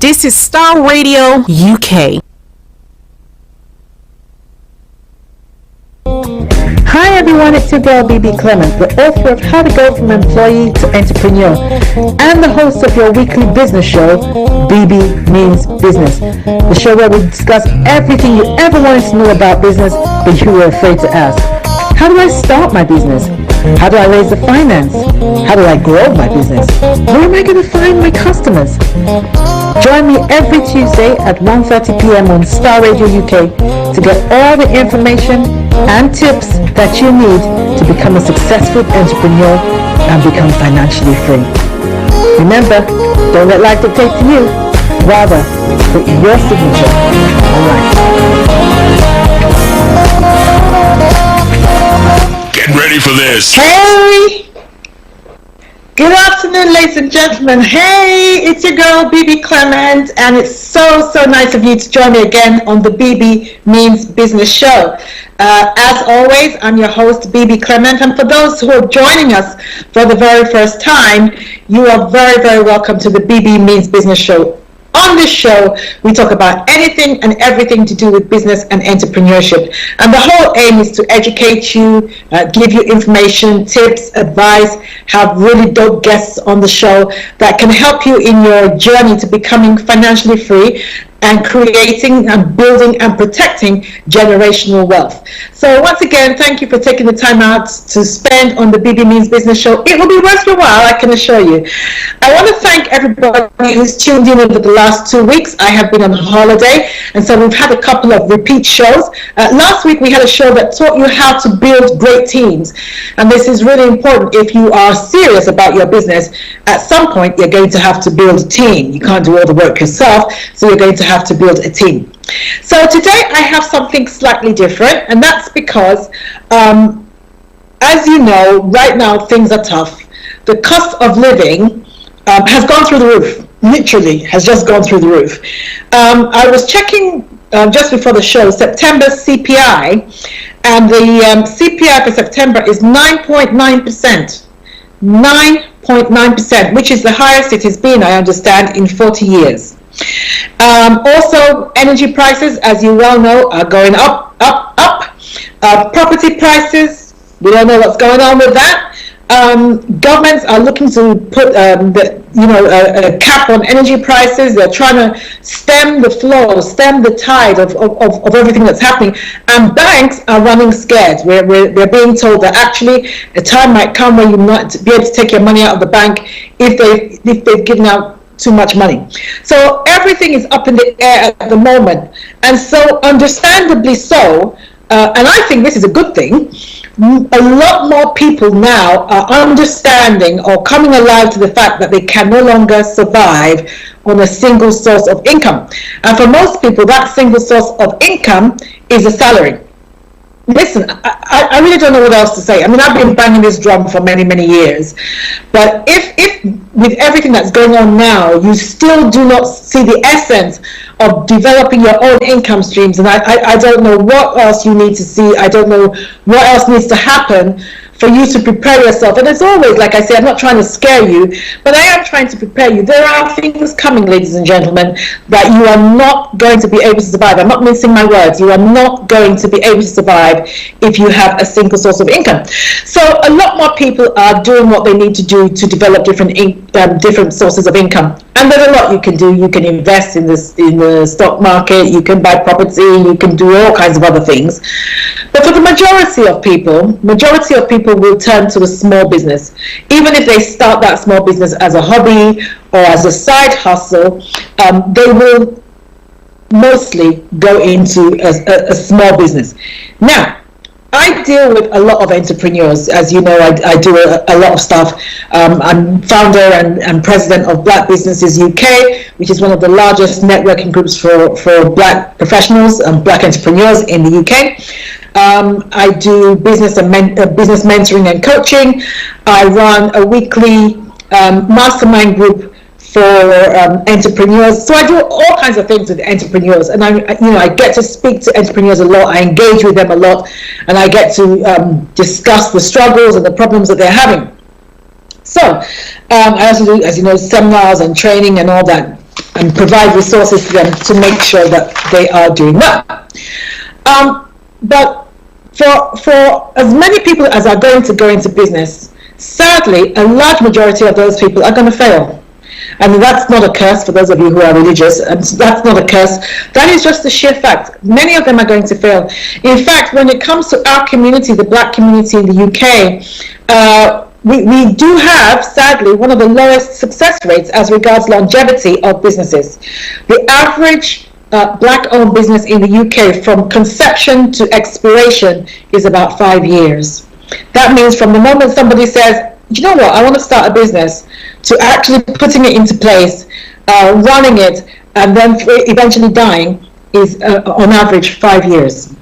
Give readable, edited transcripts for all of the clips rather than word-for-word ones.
This is Star Radio UK. Hi everyone, it's your girl Bebe Clement, the author of How to Go from Employee to Entrepreneur and the host of your weekly business show, Bebe Means Business, the show where we discuss everything you ever wanted to know about business but you were afraid to ask. How do I start my business? How do I raise the finance? How do I grow my business? Where am I going to find my customers? Join me every Tuesday at 1:30 p.m. on Star Radio UK to get all the information and tips that you need to become a successful entrepreneur and become financially free. Remember, don't let life dictate to you. Rather, put your signature on life. Get ready for this. Hey! Good afternoon, ladies and gentlemen. Hey, it's your girl, Bebe Clement, and it's so nice of you to join me again on the Bebe Means Business Show. As always, I'm your host, Bebe Clement, and for those who are joining us for the very first time, you are very welcome to the Bebe Means Business Show. On this show, we talk about anything and everything to do with business and entrepreneurship. And the whole aim is to educate you, give you information, tips, advice, have really dope guests on the show that can help you in your journey to becoming financially free and creating and building and protecting generational wealth. So once again, thank you for taking the time out to spend on the Bebe Means Business Show. It will be worth your while, I can assure you. I want to thank everybody who's tuned in over the last 2 weeks. I have been on holiday, and so we've had a couple of repeat shows. Last week we had a show that taught you how to build great teams, and this is really important. If you are serious about your business, at some point you're going to have to build a team. You can't do all the work yourself, so you're going to have to build a team. So today I have something slightly different, and that's because as you know, right now things are tough. The cost of living has gone through the roof. Literally has just gone through the roof. I was checking just before the show September CPI, and the CPI for September is 9.9%. 9.9%, which is the highest it has been, I understand, in 40 years. Also, energy prices, as you well know, are going up. Property prices, we don't know what's going on with that. Governments are looking to put a cap on energy prices. They're trying to stem the flow, stem the tide of everything that's happening. And banks are running scared. We're being told that actually a time might come when you might be able to take your money out of the bank if they've given out too much money. So everything is up in the air at the moment, and so understandably so, and I think this is a good thing. A lot more people now are understanding or coming alive to the fact that they can no longer survive on a single source of income, and for most people that single source of income is a salary. Listen, I really don't know what else to say. I mean, I've been banging this drum for many years, but if with everything that's going on now, you still do not see the essence of developing your own income streams, and I don't know what else you need to see. I don't know what else needs to happen for you to prepare yourself. And as always, like I say, I'm not trying to scare you, but I am trying to prepare you. There are things coming, ladies and gentlemen, that you are not going to be able to survive. I'm not mincing my words. You are not going to be able to survive if you have a single source of income. So a lot more people are doing what they need to do to develop different sources of income. And there's a lot you can do. You can invest in the stock market. You can buy property. You can do all kinds of other things. But for the majority of people will turn to a small business. Even if they start that small business as a hobby or as a side hustle, they will mostly go into a small business. Now, I deal with a lot of entrepreneurs. As you know, I do a lot of stuff. I'm founder and president of Black Businesses UK, which is one of the largest networking groups for Black professionals and Black entrepreneurs in the UK. I do business mentoring and coaching. I run a weekly mastermind group for entrepreneurs. So I do all kinds of things with entrepreneurs, and I get to speak to entrepreneurs a lot. I engage with them a lot, and I get to discuss the struggles and the problems that they're having. So I also do, as you know, seminars and training and all that. and provide resources to them to make sure that they are doing well. But for as many people as are going to go into business, sadly, a large majority of those people are going to fail. And that's not a curse for those of you who are religious. And that's not a curse. That is just the sheer fact. Many of them are going to fail. In fact, when it comes to our community, the black community in the UK, we do have, sadly, one of the lowest success rates as regards longevity of businesses. The average black-owned business in the UK from conception to expiration is about 5 years. That means from the moment somebody says, you know what, I want to start a business, to actually putting it into place, running it, and then eventually dying is on average 5 years.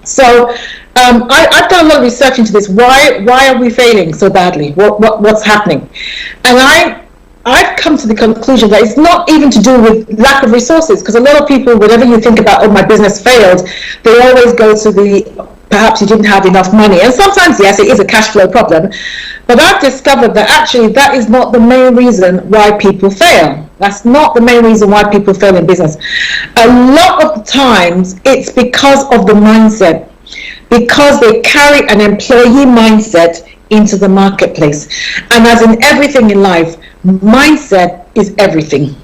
So I've done a lot of research into this. Why are we failing so badly? What's happening? And I've come to the conclusion that it's not even to do with lack of resources, because a lot of people, whenever you think about, oh, my business failed, they always go to the perhaps you didn't have enough money. And sometimes, yes, it is a cash flow problem. But I've discovered that actually that is not the main reason why people fail. That's not the main reason why people fail in business. A lot of the times, it's because of the mindset. Because they carry an employee mindset into the marketplace. And as in everything in life, mindset is everything.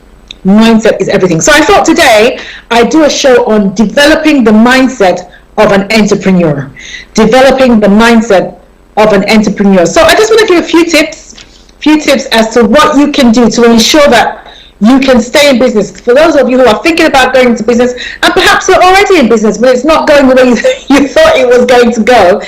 Mindset is everything. So I thought today I'd do a show on developing the mindset of an entrepreneur. Developing the mindset of an entrepreneur. So I just want to give a few tips as to what you can do to ensure that you can stay in business. For those of you who are thinking about going into business, and perhaps you're already in business, but it's not going the way you thought it was going to go,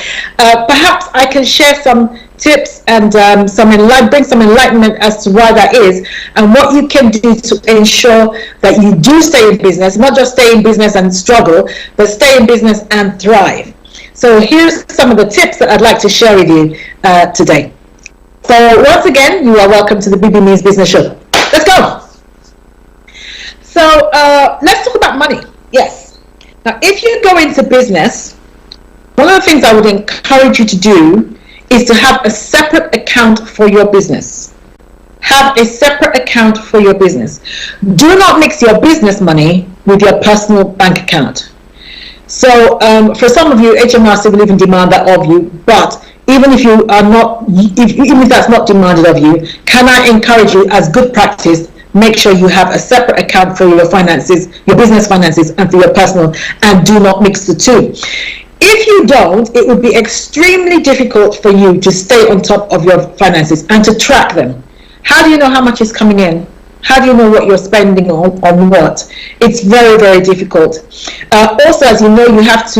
perhaps I can share some tips and bring some enlightenment as to why that is, and what you can do to ensure that you do stay in business, not just stay in business and struggle, but stay in business and thrive. So here's some of the tips that I'd like to share with you today. So once again, you are welcome to the Bebe Means Business Show. Let's go. So let's talk about money. Yes. Now, if you go into business, one of the things I would encourage you to do is to have a separate account for your business. Have a separate account for your business. Do not mix your business money with your personal bank account. So for some of you, HMRC will even demand that of you, but even if you are not, even if that's not demanded of you, can I encourage you as good practice, make sure you have a separate account for your finances, your business finances, and for your personal, and do not mix the two. If you don't, it would be extremely difficult for you to stay on top of your finances and to track them. How do you know how much is coming in? How do you know what you're spending on what? It's very, very difficult. Also, as you know, you have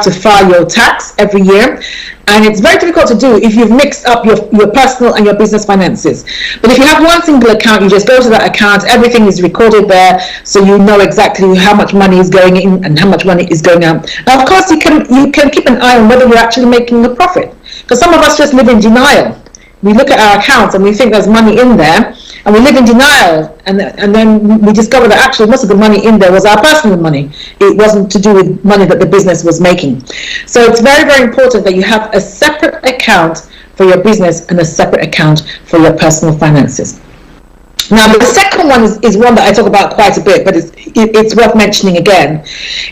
to file your tax every year, and it's very difficult to do if you've mixed up your personal and your business finances. But if you have one single account, you just go to that account, everything is recorded there, so you know exactly how much money is going in and how much money is going out. Now, of course, you can keep an eye on whether you're actually making a profit, because some of us just live in denial. We look at our accounts and we think there's money in there, and we live in denial, and then we discover that actually most of the money in there was our personal money. It wasn't to do with money that the business was making. So it's very, very important that you have a separate account for your business and a separate account for your personal finances. Now, the second one is one that I talk about quite a bit, but it's worth mentioning again,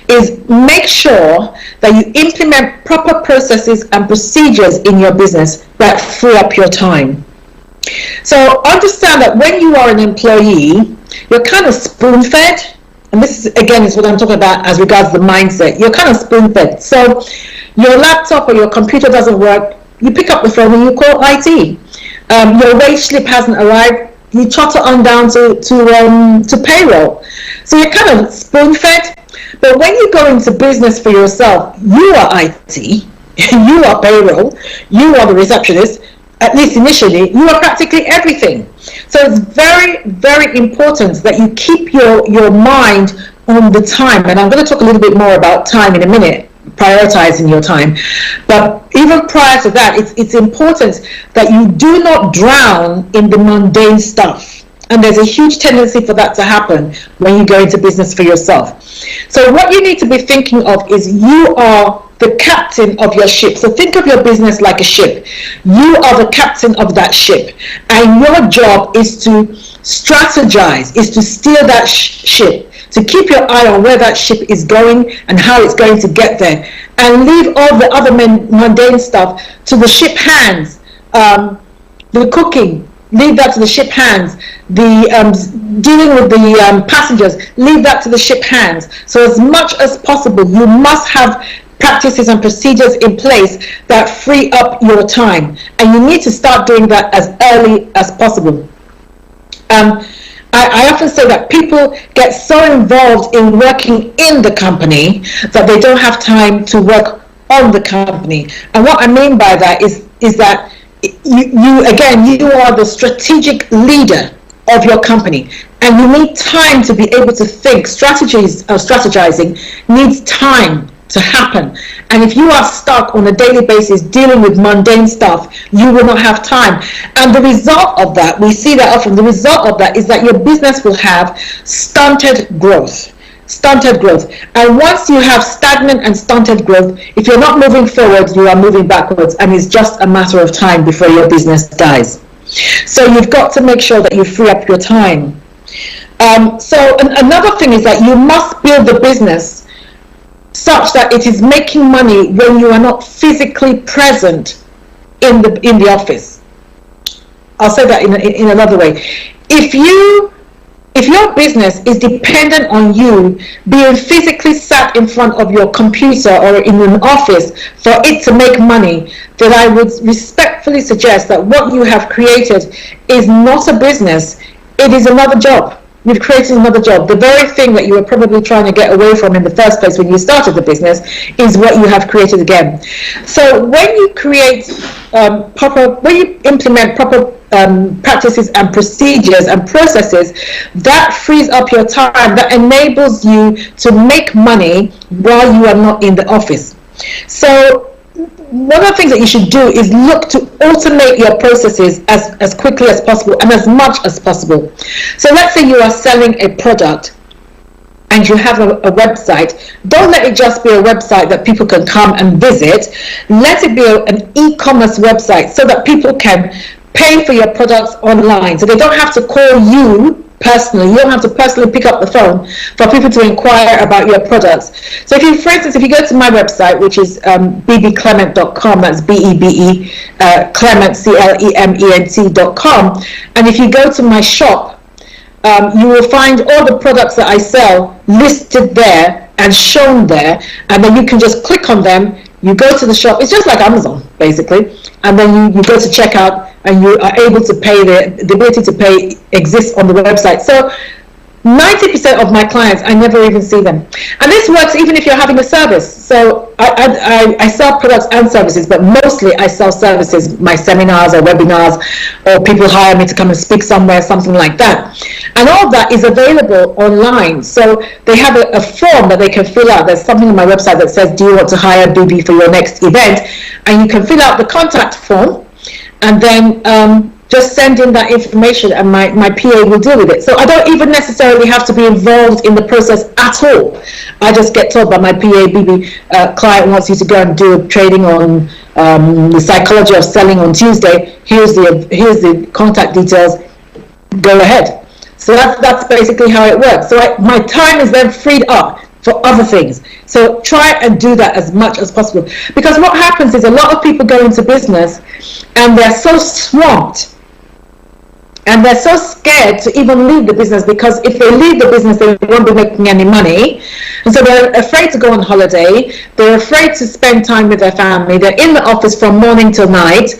is make sure that you implement proper processes and procedures in your business that free up your time. So understand that when you are an employee, you're kind of spoon-fed, and this is, again, is what I'm talking about as regards the mindset. You're kind of spoon-fed. So your laptop or your computer doesn't work, you pick up the phone and you call IT. Your wage slip hasn't arrived, you trotter on down to payroll. So you're kind of spoon-fed. But when you go into business for yourself, you are IT, you are payroll, you are the receptionist. At least initially, you are practically everything. So it's very, very important that you keep your mind on the time. And I'm going to talk a little bit more about time in a minute, prioritizing your time. But even prior to that, it's important that you do not drown in the mundane stuff. And there's a huge tendency for that to happen when you go into business for yourself. So what you need to be thinking of is you are the captain of your ship. So think of your business like a ship. You are the captain of that ship. And your job is to strategize, is to steer that ship, to keep your eye on where that ship is going and how it's going to get there. And leave all the other mundane stuff to the ship hands. The cooking, leave that to the ship hands. The dealing with the passengers, leave that to the ship hands. So as much as possible, you must have practices and procedures in place that free up your time, and you need to start doing that as early as possible. I often say that people get so involved in working in the company that they don't have time to work on the company. And what I mean by that is that you are the strategic leader of your company, and you need time to be able to think. Strategizing needs time to happen, and if you are stuck on a daily basis dealing with mundane stuff, you will not have time. And the result of that, we see that often, the result of that is that your business will have stunted growth. And once you have stagnant and stunted growth, if you're not moving forward, you are moving backwards, and it's just a matter of time before your business dies. So you've got to make sure that you free up your time. So another thing is that you must build the business such that it is making money when you are not physically present in the office. I'll say that in another way. If your business is dependent on you being physically sat in front of your computer or in an office for it to make money, then I would respectfully suggest that what you have created is not a business, it is another job. You've created another job. The very thing that you were probably trying to get away from in the first place when you started the business is what you have created again. So when you create when you implement proper practices and procedures and processes, that frees up your time, that enables you to make money while you are not in the office. So one of the things that you should do is look to automate your processes as quickly as possible and as much as possible. So let's say you are selling a product and you have a website. Don't let it just be a website that people can come and visit. Let it be an e-commerce website so that people can pay for your products online. So they don't have to call you personally. You don't have to personally pick up the phone for people to inquire about your products. So for instance, if you go to my website, which is bbclement.com, that's B-E-B-E, Clement, C-L-E-M-E-N-T.com, and if you go to my shop, you will find all the products that I sell listed there and shown there, and then you can just click on them. You go to the shop. It's just like Amazon, basically, and then you go to checkout, and you are able to pay. The ability to pay exists on the website. So 90% of my clients, I never even see them. And this works even if you're having a service. So I sell products and services, but mostly I sell services, my seminars or webinars, or people hire me to come and speak somewhere, something like that. And all that is available online. So they have a form that they can fill out. There's something on my website that says, do you want to hire Bebe for your next event? And you can fill out the contact form, and then just send in that information, and my PA will deal with it. So I don't even necessarily have to be involved in the process at all. I just get told by my PA, Bebe, client wants you to go and do a training on the psychology of selling on Tuesday. Here's the contact details. Go ahead. So that's basically how it works. So my time is then freed up for other things. So try and do that as much as possible. Because what happens is a lot of people go into business and they're so swamped and they're so scared to even leave the business, because if they leave the business, they won't be making any money. And so they're afraid to go on holiday. They're afraid to spend time with their family. They're in the office from morning till night.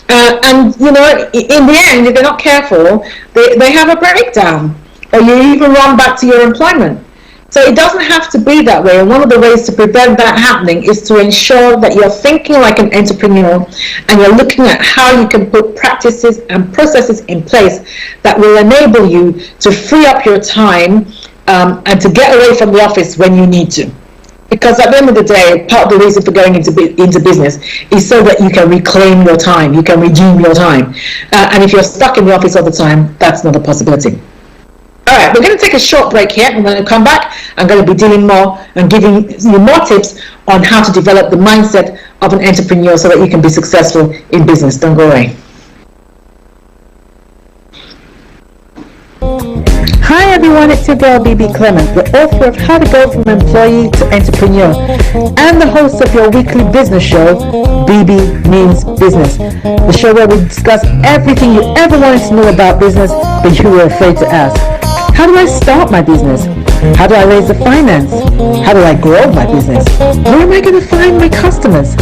And, you know, in the end, if they're not careful, they have a breakdown, or you even run back to your employment. So it doesn't have to be that way. And one of the ways to prevent that happening is to ensure that you're thinking like an entrepreneur, and you're looking at how you can put practices and processes in place that will enable you to free up your time and to get away from the office when you need to. Because at the end of the day, part of the reason for going into business is so that you can reclaim your time, you can redeem your time. And if you're stuck in the office all the time, that's not a possibility. All right, we're going to take a short break here. I'm going to come back. I'm going to be dealing more and giving you more tips on how to develop the mindset of an entrepreneur so that you can be successful in business. Don't go away. Hi everyone, it's your girl Bebe Clement, the author of How to Go From Employee to Entrepreneur and the host of your weekly business show, Bebe Means Business, the show where we discuss everything you ever wanted to know about business but you were afraid to ask. How do I start my business? How do I raise the finance? How do I grow my business? Where am I going to find my customers?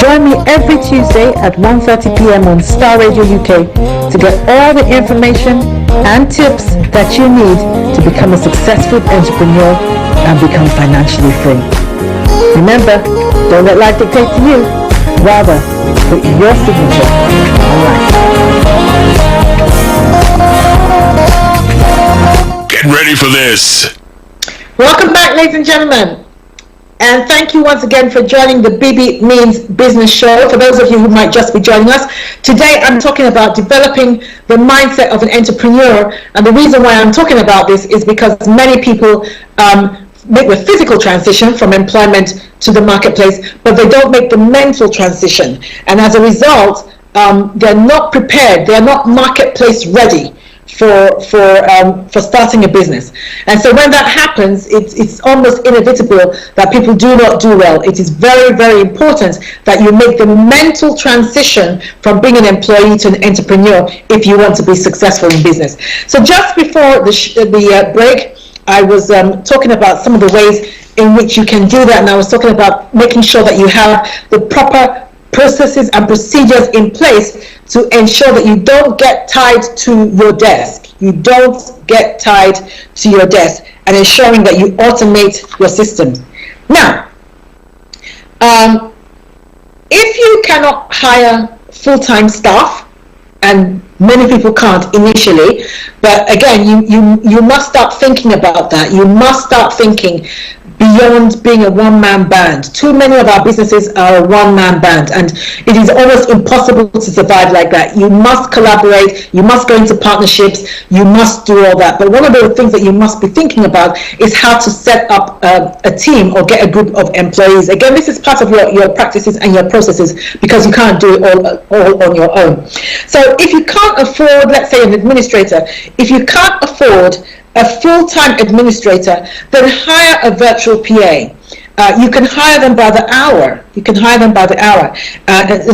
Join me every Tuesday at 1:30 p.m. on Star Radio UK to get all the information and tips that you need to become a successful entrepreneur and become financially free. Remember, don't let life dictate to you. Rather, put your signature on life. Get ready for this. Welcome back, ladies and gentlemen. And thank you once again for joining the Bebe Means Business Show. For those of you who might just be joining us, today I'm talking about developing the mindset of an entrepreneur. And the reason why I'm talking about this is because many people make the physical transition from employment to the marketplace, but they don't make the mental transition. And as a result, they're not prepared. They're not marketplace ready for starting a business. And so when that happens, it's almost inevitable that people do not do well. It is very, very important that you make the mental transition from being an employee to an entrepreneur if you want to be successful in business. So just before the break, I was talking about some of the ways in which you can do that, and I was talking about making sure that you have the proper processes and procedures in place to ensure that you don't get tied to your desk. You don't get tied to your desk, and ensuring that you automate your systems. Now, if you cannot hire full-time staff, and many people can't initially, but again, you must start thinking about that. You must start thinking beyond being a one-man band. Too many of our businesses are a one-man band, and it is almost impossible to survive like that. You must collaborate, you must go into partnerships, you must do all that. But one of the things that you must be thinking about is how to set up a team or get a group of employees. Again, this is part of your practices and your processes, because you can't do it all on your own. So if you can't afford, let's say, an administrator, if you can't afford a full-time administrator, then hire a virtual PA. You can hire them by the hour.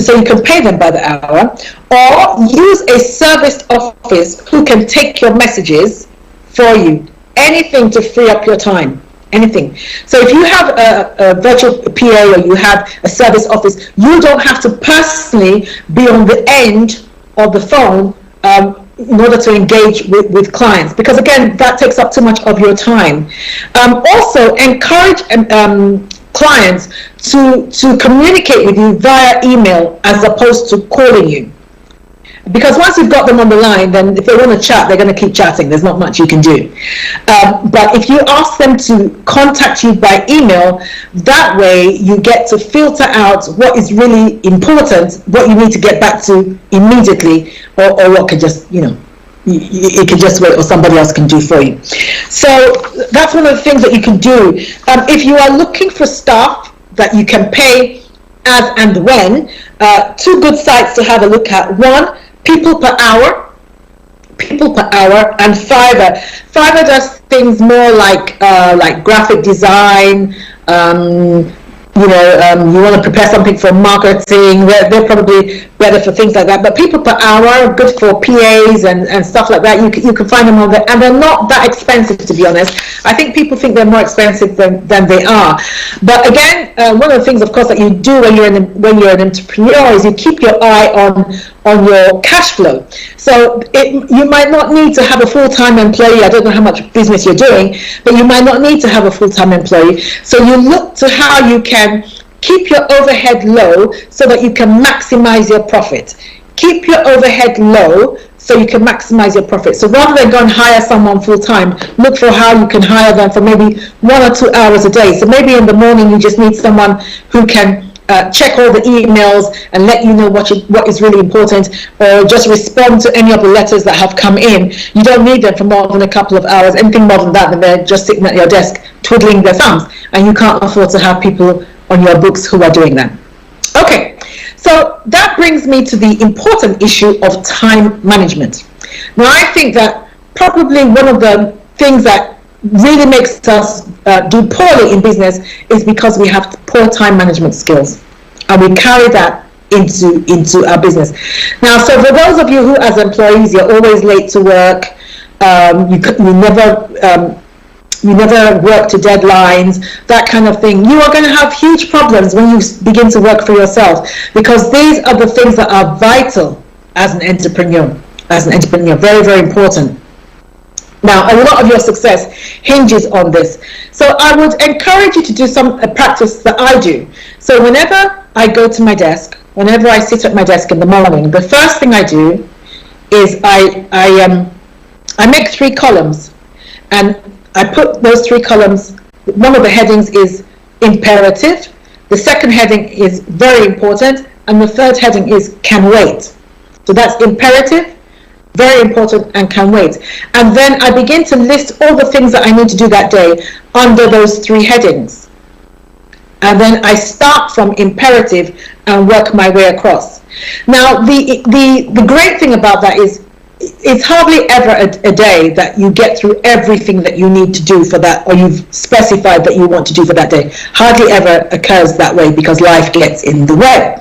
So you can pay them by the hour, or use a serviced office who can take your messages for you. Anything to free up your time. Anything. So if you have a virtual PA or you have a service office, you don't have to personally be on the end of the phone in order to engage with clients, because again, that takes up too much of your time. Also, encourage clients to communicate with you via email as opposed to calling you. Because once you've got them on the line, then if they want to chat, they're going to keep chatting. There's not much you can do. But if you ask them to contact you by email, that way you get to filter out what is really important, what you need to get back to immediately, or what could just, it can just wait, or somebody else can do for you. So that's one of the things that you can do. If you are looking for staff that you can pay as and when, two good sites to have a look at. One, people per hour, and Fiverr. Fiverr does things more like graphic design. You want to prepare something for marketing. They're probably better for things like that. But people per hour, good for PAs and stuff like that. You can find them on there, and they're not that expensive, to be honest. I think people think they're more expensive than they are. But again, one of the things, of course, that you do when you're an entrepreneur is you keep your eye on your cash flow. So you might not need to have a full-time employee. I don't know how much business you're doing, but you might not need to have a full-time employee. So you look to how you can keep your overhead low so that you can maximize your profit. keep your overhead low so you can maximize your profit. So rather than go and hire someone full-time, look for how you can hire them for maybe 1 or 2 hours a day. So maybe in the morning you just need someone who can check all the emails and let you know what is really important, or just respond to any of the letters that have come in. You don't need them for more than a couple of hours. Anything more than that, then they're just sitting at your desk twiddling their thumbs, and you can't afford to have people on your books who are doing that. Okay, so that brings me to the important issue of time management. Now, I think that probably one of the things that really makes us do poorly in business is because we have poor time management skills, and we carry that into our business. Now, so for those of you who as employees, you're always late to work, you never work to deadlines, that kind of thing, you are going to have huge problems when you begin to work for yourself, because these are the things that are vital as an entrepreneur, very, very important. Now, a lot of your success hinges on this. So I would encourage you to do a practice that I do. So whenever I go to my desk, whenever I sit at my desk in the morning, the first thing I do is I make 3 columns, and I put those 3 columns. One of the headings is imperative, the second heading is very important, and the third heading is can wait. So that's imperative, very important, and can wait. And then I begin to list all the things that I need to do that day under those 3 headings. And then I start from imperative and work my way across. Now, the great thing about that is it's hardly ever a day that you get through everything that you need to do for that, or you've specified that you want to do for that day. Hardly ever occurs that way, because life gets in the way.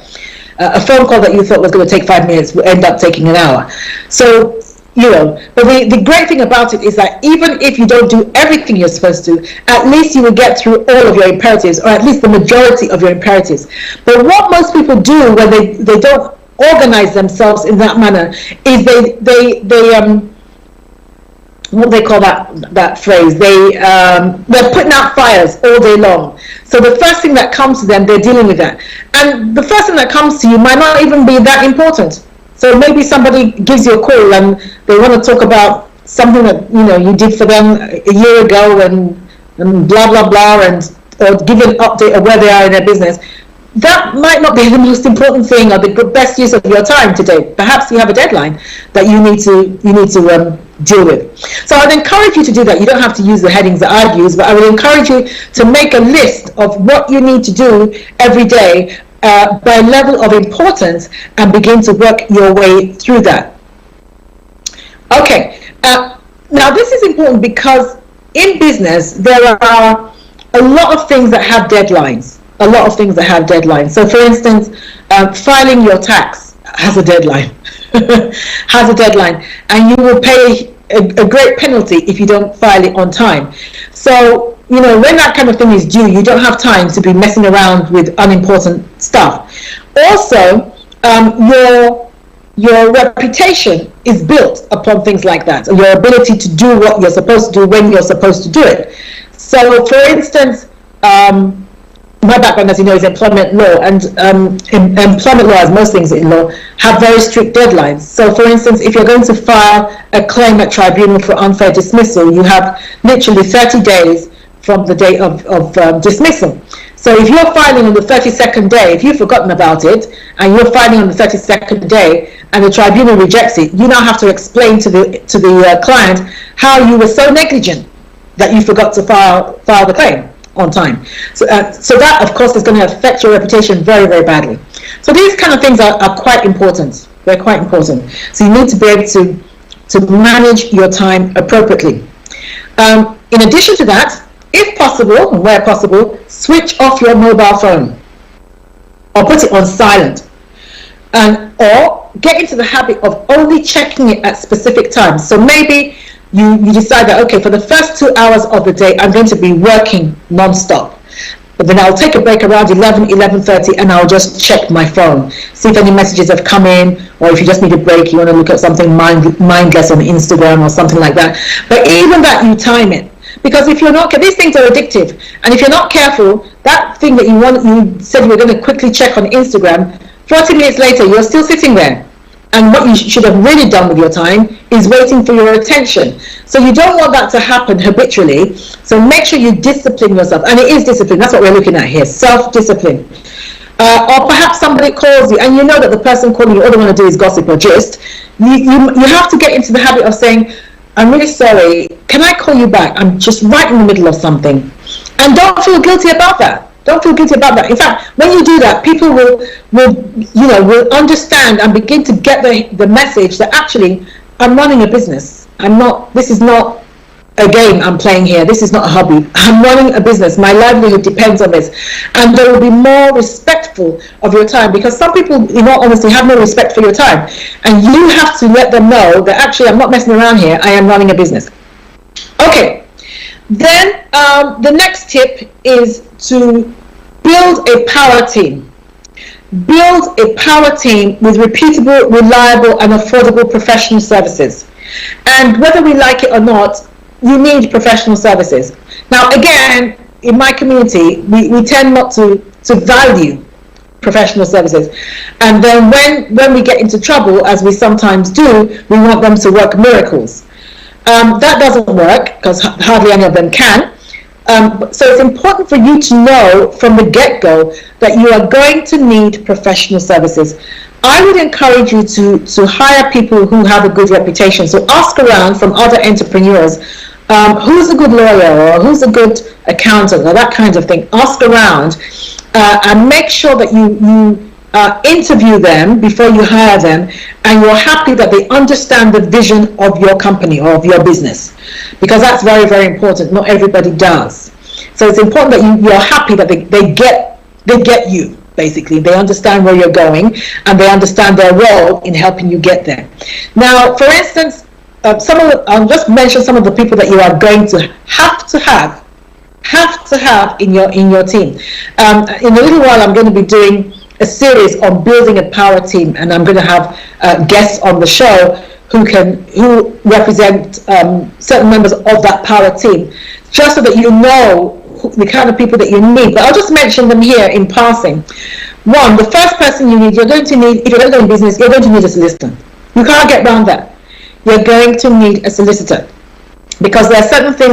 A phone call that you thought was going to take 5 minutes will end up taking an hour. So, but the great thing about it is that even if you don't do everything you're supposed to, at least you will get through all of your imperatives, or at least the majority of your imperatives. But what most people do when they don't organize themselves in that manner is they what do they call that phrase? They're putting out fires all day long. So the first thing that comes to them, they're dealing with that. And the first thing that comes to you might not even be that important. So maybe somebody gives you a call and they want to talk about something that you did for them a year ago, and blah blah blah, or give an update of where they are in their business. That might not be the most important thing or the best use of your time today. Perhaps you have a deadline that you need to deal with. So I'd encourage you to do that. You don't have to use the headings that I've used, but I would encourage you to make a list of what you need to do every day by level of importance, and begin to work your way through that. Okay, now this is important because in business there are a lot of things that have deadlines. So for instance, filing your tax has a deadline. And you will pay a great penalty if you don't file it on time. So when that kind of thing is due, you don't have time to be messing around with unimportant stuff. Also, your reputation is built upon things like that, your ability to do what you're supposed to do when you're supposed to do it. So for instance, my background, as you know, is employment law, and employment law, as most things in law, have very strict deadlines. So for instance, if you're going to file a claim at tribunal for unfair dismissal, you have literally 30 days from the date of dismissal. So if you're filing on the 32nd day, if you've forgotten about it, and you're filing on the 32nd day, and the tribunal rejects it, you now have to explain to the client how you were so negligent that you forgot to file the claim on time. So that, of course, is going to affect your reputation very, very badly. So these kind of things are quite important. They're quite important. So you need to be able to manage your time appropriately. In addition to that, if possible, and where possible, switch off your mobile phone or put it on silent, or get into the habit of only checking it at specific times. So maybe you decide that, okay, for the first 2 hours of the day, I'm going to be working non-stop. But then I'll take a break around 11:30, and I'll just check my phone, see if any messages have come in, or if you just need a break, you want to look at something mindless on Instagram or something like that. But even that, you time it. Because if you're not, these things are addictive, and if you're not careful, that thing that you said you were going to quickly check on Instagram, 40 minutes later, you're still sitting there. And what you should have really done with your time is waiting for your attention. So you don't want that to happen habitually. So make sure you discipline yourself. And it is discipline. That's what we're looking at here, self-discipline. Or perhaps somebody calls you and you know that the person calling you, all they want to do is gossip or gist. You have to get into the habit of saying, I'm really sorry, can I call you back? I'm just right in the middle of something. And don't feel guilty about that. Don't feel guilty about that. In fact, when you do that, people will understand and begin to get the message that actually I'm running a business. This is not a game I'm playing here. This is not a hobby. I'm running a business. My livelihood depends on this. And they will be more respectful of your time, because some people, in all honesty, have no respect for your time. And you have to let them know that actually I'm not messing around here. I am running a business. Okay. Then the next tip is to build a power team. Build a power team with repeatable, reliable, and affordable professional services. And whether we like it or not, you need professional services. Now, again, in my community, we tend not to value professional services. And then when we get into trouble, as we sometimes do, we want them to work miracles. That doesn't work, because hardly any of them can. So it's important for you to know from the get-go that you are going to need professional services. I would encourage you to hire people who have a good reputation. So ask around from other entrepreneurs, who's a good lawyer or who's a good accountant or that kind of thing. Ask around and make sure that you interview them before you hire them, and you're happy that they understand the vision of your company or of your business, because that's very, very important. Not everybody does. So it's important that you're happy that they get you. Basically, they understand where you're going and they understand their role in helping you get there. Now, for instance, I'll just mention some of the people that you are going to have in your team. In a little while, I'm going to be doing a series on building a power team, and I'm going to have guests on the show who represent certain members of that power team, just so that you know the kind of people that you need. But I'll just mention them here in passing. One, the first person if you're going to go in business, you're going to need a solicitor. You can't get around that. You're going to need a solicitor, because there are certain things